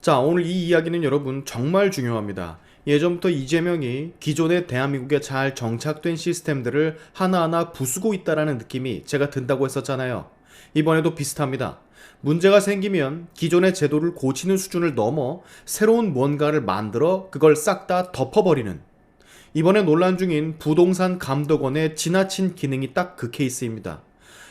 자, 오늘 이 이야기는 여러분 정말 중요합니다. 예전부터 이재명이 기존의 대한민국에 잘 정착된 시스템들을 하나하나 부수고 있다라는 느낌이 제가 든다고 했었잖아요. 이번에도 비슷합니다. 문제가 생기면 기존의 제도를 고치는 수준을 넘어 새로운 뭔가를 만들어 그걸 싹 다 덮어버리는, 이번에 논란 중인 부동산 감독원의 지나친 기능이 딱 그 케이스입니다.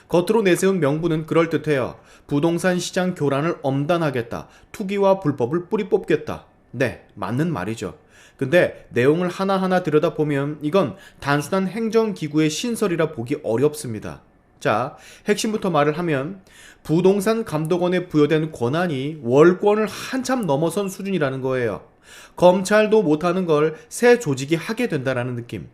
겉으로 내세운 명분은 그럴듯해요. 부동산 시장 교란을 엄단하겠다. 투기와 불법을 뿌리 뽑겠다. 네, 맞는 말이죠. 근데 내용을 하나하나 들여다보면 이건 단순한 행정기구의 신설이라 보기 어렵습니다. 자, 핵심부터 말을 하면 부동산 감독원에 부여된 권한이 월권을 한참 넘어선 수준이라는 거예요. 검찰도 못하는 걸 새 조직이 하게 된다라는 느낌.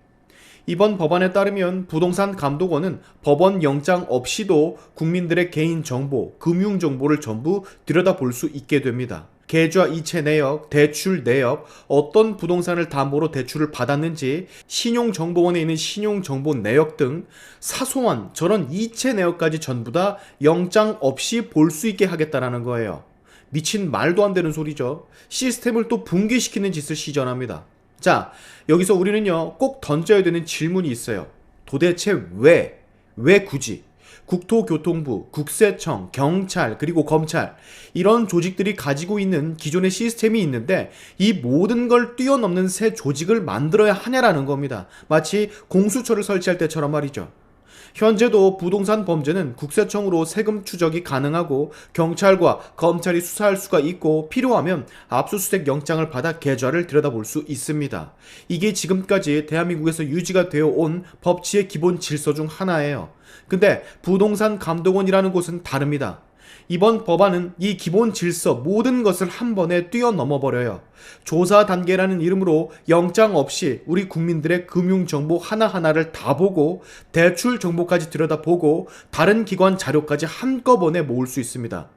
이번 법안에 따르면 부동산 감독원은 법원 영장 없이도 국민들의 개인 정보, 금융 정보를 전부 들여다볼 수 있게 됩니다. 계좌 이체 내역, 대출 내역, 어떤 부동산을 담보로 대출을 받았는지, 신용정보원에 있는 신용정보 내역 등 사소한 저런 이체 내역까지 전부 다 영장 없이 볼 수 있게 하겠다라는 거예요. 미친 말도 안 되는 소리죠. 시스템을 또 붕괴시키는 짓을 시전합니다. 자, 여기서 우리는요, 꼭 던져야 되는 질문이 있어요. 도대체 왜 굳이 국토교통부, 국세청, 경찰, 그리고 검찰, 이런 조직들이 가지고 있는 기존의 시스템이 있는데 이 모든 걸 뛰어넘는 새 조직을 만들어야 하냐라는 겁니다. 마치 공수처를 설치할 때처럼 말이죠. 현재도 부동산 범죄는 국세청으로 세금 추적이 가능하고 경찰과 검찰이 수사할 수가 있고 필요하면 압수수색 영장을 받아 계좌를 들여다볼 수 있습니다. 이게 지금까지 대한민국에서 유지가 되어 온 법치의 기본 질서 중 하나예요. 근데 부동산 감독원이라는 곳은 다릅니다. 이번 법안은 이 기본 질서 모든 것을 한 번에 뛰어넘어 버려요. 조사 단계라는 이름으로 영장 없이 우리 국민들의 금융 정보 하나하나를 다 보고 대출 정보까지 들여다보고 다른 기관 자료까지 한꺼번에 모을 수 있습니다.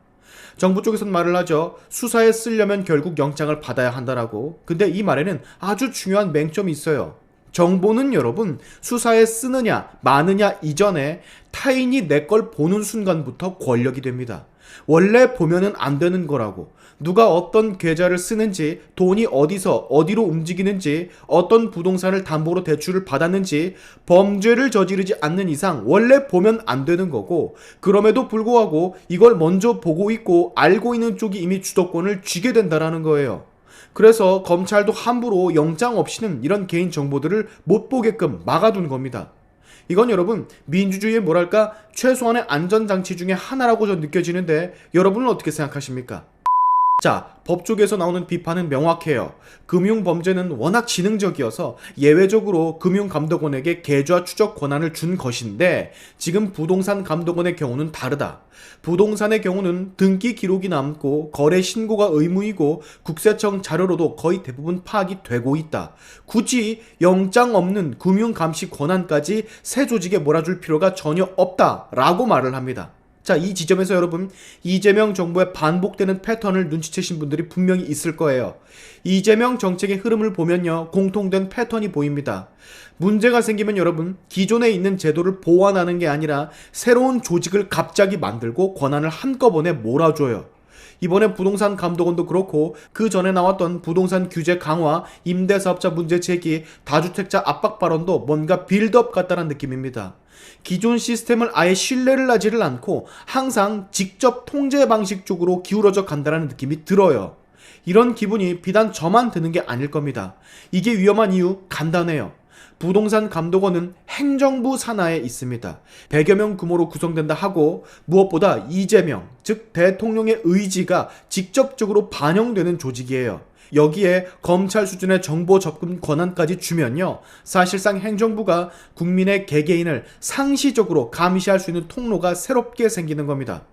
정부 쪽에서는 말을 하죠. 수사에 쓰려면 결국 영장을 받아야 한다라고. 근데 이 말에는 아주 중요한 맹점이 있어요. 정보는 여러분 수사에 쓰느냐 마느냐 이전에 타인이 내 걸 보는 순간부터 권력이 됩니다. 원래 보면은 안 되는 거라고. 누가 어떤 계좌를 쓰는지, 돈이 어디서 어디로 움직이는지, 어떤 부동산을 담보로 대출을 받았는지 범죄를 저지르지 않는 이상 원래 보면 안 되는 거고, 그럼에도 불구하고 이걸 먼저 보고 있고 알고 있는 쪽이 이미 주도권을 쥐게 된다라는 거예요. 그래서 검찰도 함부로 영장 없이는 이런 개인 정보들을 못 보게끔 막아둔 겁니다. 이건 여러분 민주주의의 뭐랄까 최소한의 안전장치 중에 하나라고 전 느껴지는데 여러분은 어떻게 생각하십니까? 자, 법 쪽에서 나오는 비판은 명확해요. 금융범죄는 워낙 지능적이어서 예외적으로 금융감독원에게 계좌 추적 권한을 준 것인데 지금 부동산 감독원의 경우는 다르다. 부동산의 경우는 등기 기록이 남고 거래 신고가 의무이고 국세청 자료로도 거의 대부분 파악이 되고 있다. 굳이 영장 없는 금융감시 권한까지 새 조직에 몰아줄 필요가 전혀 없다라고 말을 합니다. 자, 이 지점에서 여러분 이재명 정부의 반복되는 패턴을 눈치채신 분들이 분명히 있을 거예요. 이재명 정책의 흐름을 보면요, 공통된 패턴이 보입니다. 문제가 생기면 여러분 기존에 있는 제도를 보완하는 게 아니라 새로운 조직을 갑자기 만들고 권한을 한꺼번에 몰아줘요. 이번에 부동산 감독원도 그렇고 그 전에 나왔던 부동산 규제 강화, 임대사업자 문제 제기, 다주택자 압박 발언도 뭔가 빌드업 같다는 느낌입니다. 기존 시스템을 아예 신뢰를 하지를 않고 항상 직접 통제 방식 쪽으로 기울어져 간다는 느낌이 들어요. 이런 기분이 비단 저만 드는 게 아닐 겁니다. 이게 위험한 이유 간단해요. 부동산 감독원은 행정부 산하에 있습니다. 100여 명 규모로 구성된다 하고 무엇보다 이재명, 즉 대통령의 의지가 직접적으로 반영되는 조직이에요. 여기에 검찰 수준의 정보 접근 권한까지 주면요, 사실상 행정부가 국민의 개개인을 상시적으로 감시할 수 있는 통로가 새롭게 생기는 겁니다.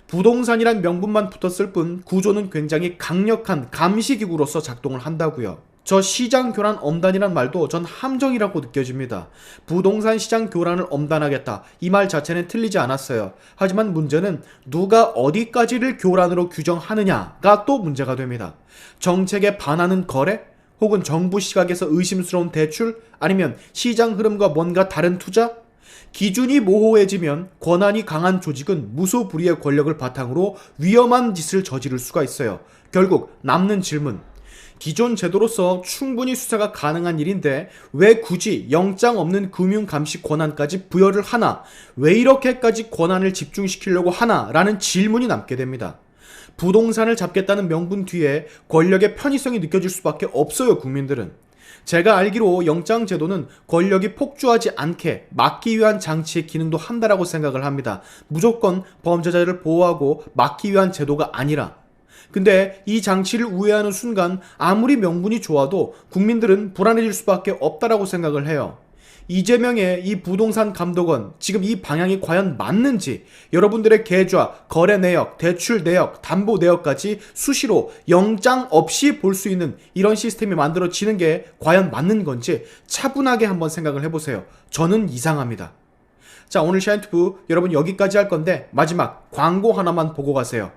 부동산이란 명분만 붙었을 뿐 구조는 굉장히 강력한 감시기구로서 작동을 한다고요. 저 시장 교란 엄단이란 말도 전 함정이라고 느껴집니다. 부동산 시장 교란을 엄단하겠다, 이 말 자체는 틀리지 않았어요. 하지만 문제는 누가 어디까지를 교란으로 규정하느냐가 또 문제가 됩니다. 정책에 반하는 거래? 혹은 정부 시각에서 의심스러운 대출? 아니면 시장 흐름과 뭔가 다른 투자? 기준이 모호해지면 권한이 강한 조직은 무소불위의 권력을 바탕으로 위험한 짓을 저지를 수가 있어요. 결국 남는 질문. 기존 제도로서 충분히 수사가 가능한 일인데 왜 굳이 영장 없는 금융감시 권한까지 부여를 하나? 왜 이렇게까지 권한을 집중시키려고 하나? 라는 질문이 남게 됩니다. 부동산을 잡겠다는 명분 뒤에 권력의 편의성이 느껴질 수밖에 없어요, 국민들은. 제가 알기로 영장제도는 권력이 폭주하지 않게 막기 위한 장치의 기능도 한다라고 생각을 합니다. 무조건 범죄자를 보호하고 막기 위한 제도가 아니라. 근데 이 장치를 우회하는 순간 아무리 명분이 좋아도 국민들은 불안해질 수밖에 없다라고 생각을 해요. 이재명의 이 부동산 감독원, 지금 이 방향이 과연 맞는지, 여러분들의 계좌, 거래 내역, 대출 내역, 담보 내역까지 수시로 영장 없이 볼 수 있는 이런 시스템이 만들어지는 게 과연 맞는 건지 차분하게 한번 생각을 해보세요. 저는 이상합니다. 자, 오늘 샤인투브 여러분 여기까지 할 건데 마지막 광고 하나만 보고 가세요.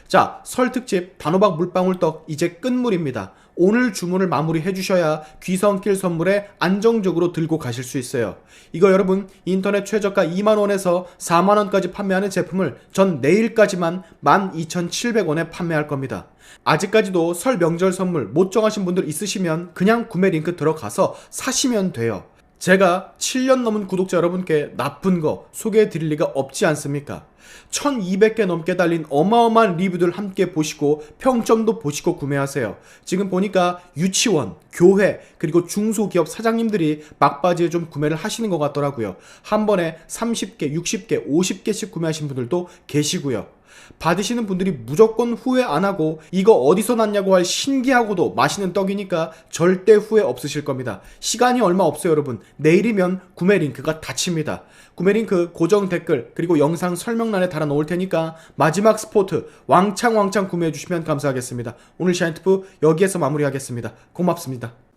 자, 설 특집 단호박 물방울떡 이제 끝물입니다. 오늘 주문을 마무리해 주셔야 귀성길 선물에 안정적으로 들고 가실 수 있어요. 이거 여러분 인터넷 최저가 2만원에서 4만원까지 판매하는 제품을 전 내일까지만 12,700원에 판매할 겁니다. 아직까지도 설 명절 선물 못 정하신 분들 있으시면 그냥 구매 링크 들어가서 사시면 돼요. 제가 7년 넘은 구독자 여러분께 나쁜 거 소개해 드릴 리가 없지 않습니까? 1200개 넘게 달린 어마어마한 리뷰들 함께 보시고 평점도 보시고 구매하세요. 지금 보니까 유치원, 교회, 그리고 중소기업 사장님들이 막바지에 좀 구매를 하시는 것 같더라고요. 한 번에 30개, 60개, 50개씩 구매하신 분들도 계시고요. 받으시는 분들이 무조건 후회 안 하고 이거 어디서 났냐고 할 신기하고도 맛있는 떡이니까 절대 후회 없으실 겁니다. 시간이 얼마 없어요, 여러분. 내일이면 구매 링크가 닫힙니다. 구매 링크 고정 댓글 그리고 영상 설명란에 달아 놓을 테니까 마지막 스포트 왕창 구매해 주시면 감사하겠습니다. 오늘 샤인투프 여기에서 마무리하겠습니다. 고맙습니다.